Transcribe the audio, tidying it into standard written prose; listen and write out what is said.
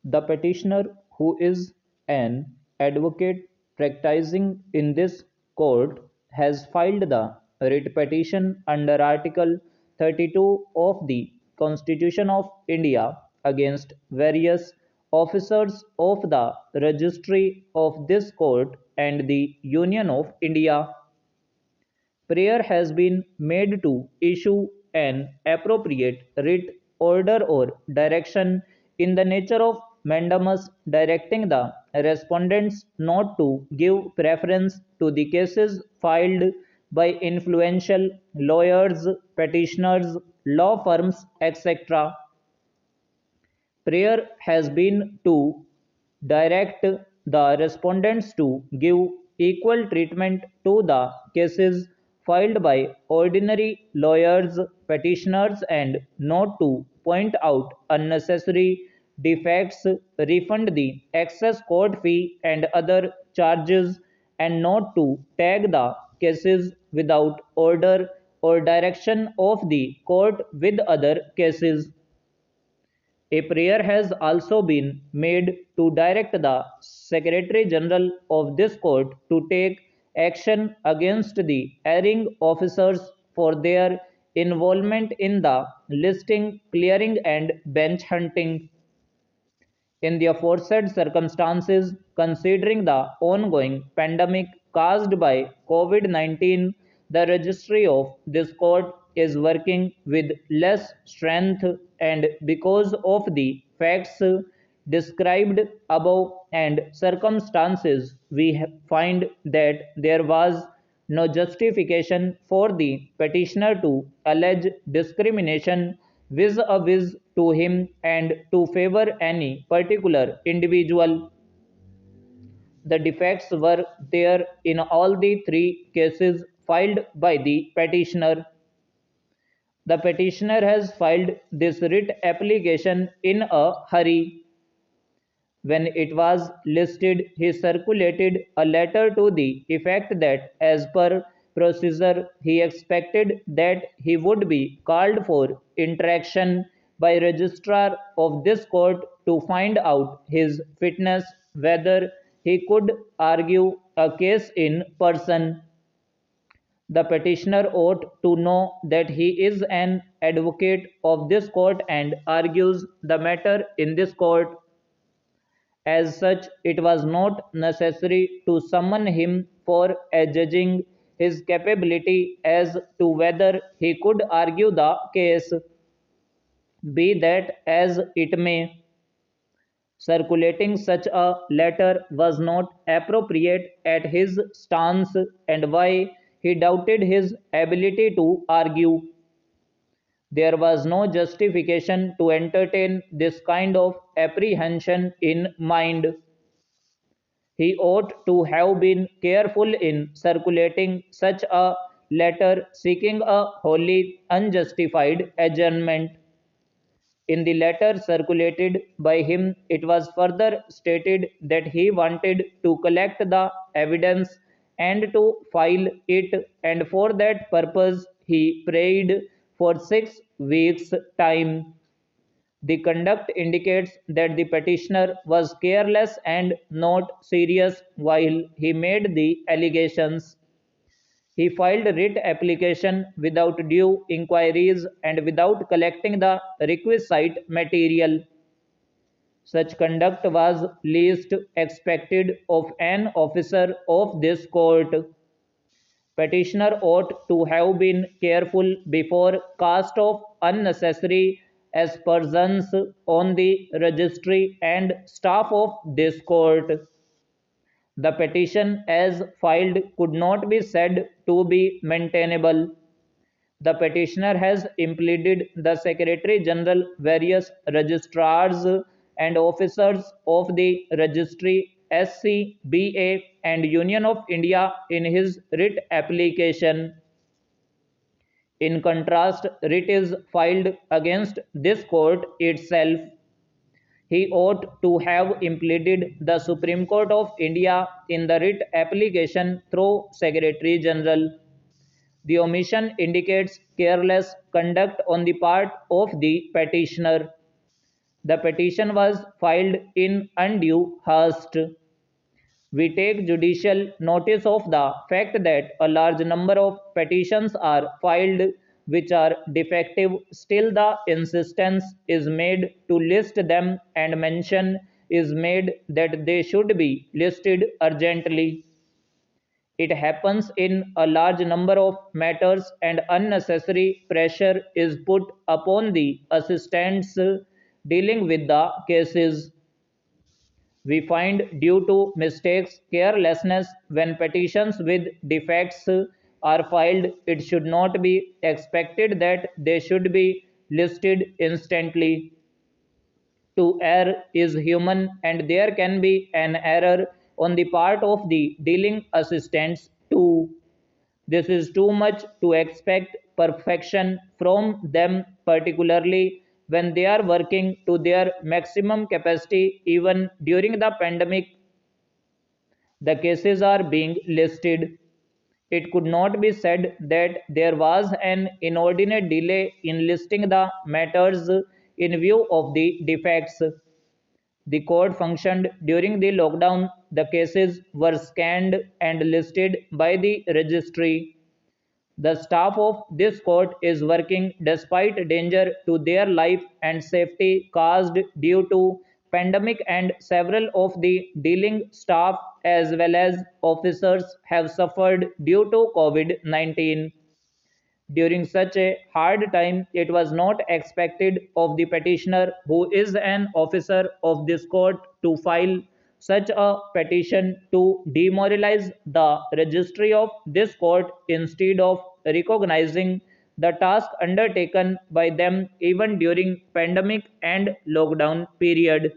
The petitioner, who is an advocate practicing in this court, has filed the writ petition under Article 32 of the Constitution of India against various officers of the registry of this court and the Union of India. Prayer has been made to issue an appropriate writ, order, or direction in the nature of mandamus directing the respondents not to give preference to the cases filed by influential lawyers, petitioners, law firms, etc. Prayer has been to direct the respondents to give equal treatment to the cases filed by ordinary lawyers, petitioners, and not to point out unnecessary defects, refund the excess court fee and other charges, and not to tag the cases without order or direction of the court with other cases. A prayer has also been made to direct the Secretary General of this court to take action against the erring officers for their involvement in the listing, clearing, and bench hunting. In the aforesaid circumstances, considering the ongoing pandemic caused by COVID-19, the registry of this court is working with less strength, and because of the facts described above and circumstances, we find that there was no justification for the petitioner to allege discrimination vis-a-vis to him and to favor any particular individual. The defects were there in all the three cases filed by the petitioner. The petitioner has filed this writ application in a hurry. When it was listed, he circulated a letter to the effect that, as per procedure, he expected that he would be called for interaction by registrar of this court to find out his fitness, whether he could argue a case in person. The petitioner ought to know that he is an advocate of this court and argues the matter in this court. As such, it was not necessary to summon him for adjudging his capability as to whether he could argue the case. Be that as it may, circulating such a letter was not appropriate at his stance, and why he doubted his ability to argue. There was no justification to entertain this kind of apprehension in mind. He ought to have been careful in circulating such a letter seeking a wholly unjustified adjournment. In the letter circulated by him, it was further stated that he wanted to collect the evidence and to file it, and for that purpose he prayed for 6 weeks' time. The conduct indicates that the petitioner was careless and not serious while he made the allegations. He filed writ application without due inquiries and without collecting the requisite material. Such conduct was least expected of an officer of this court. Petitioner ought to have been careful before cast of unnecessary aspersions on the registry and staff of this court. The petition as filed could not be said to be maintainable. The petitioner has impleaded the Secretary General, various registrars and officers of the registry, SCBA, and Union of India in his writ application. In contrast, writ is filed against this court itself. He ought to have impleaded the Supreme Court of India in the writ application through Secretary General. The omission indicates careless conduct on the part of the petitioner. The petition was filed in undue haste. We take judicial notice of the fact that a large number of petitions are filed which are defective. Still, the insistence is made to list them and mention is made that they should be listed urgently. It happens in a large number of matters, and unnecessary pressure is put upon the assistants dealing with the cases. We find due to mistakes, carelessness, when petitions with defects are filed, it should not be expected that they should be listed instantly. To err is human, and there can be an error on the part of the dealing assistants too. This is too much to expect perfection from them, particularly when they are working to their maximum capacity. Even during the pandemic, the cases are being listed. It could not be said that there was an inordinate delay in listing the matters in view of the defects. The court functioned during the lockdown. The cases were scanned and listed by the registry. The staff of this court is working despite danger to their life and safety caused due to pandemic, and several of the dealing staff as well as officers have suffered due to COVID-19. During such a hard time, it was not expected of the petitioner, who is an officer of this court, to file such a petition to demoralize the registry of this court instead of recognizing the task undertaken by them even during pandemic and lockdown period.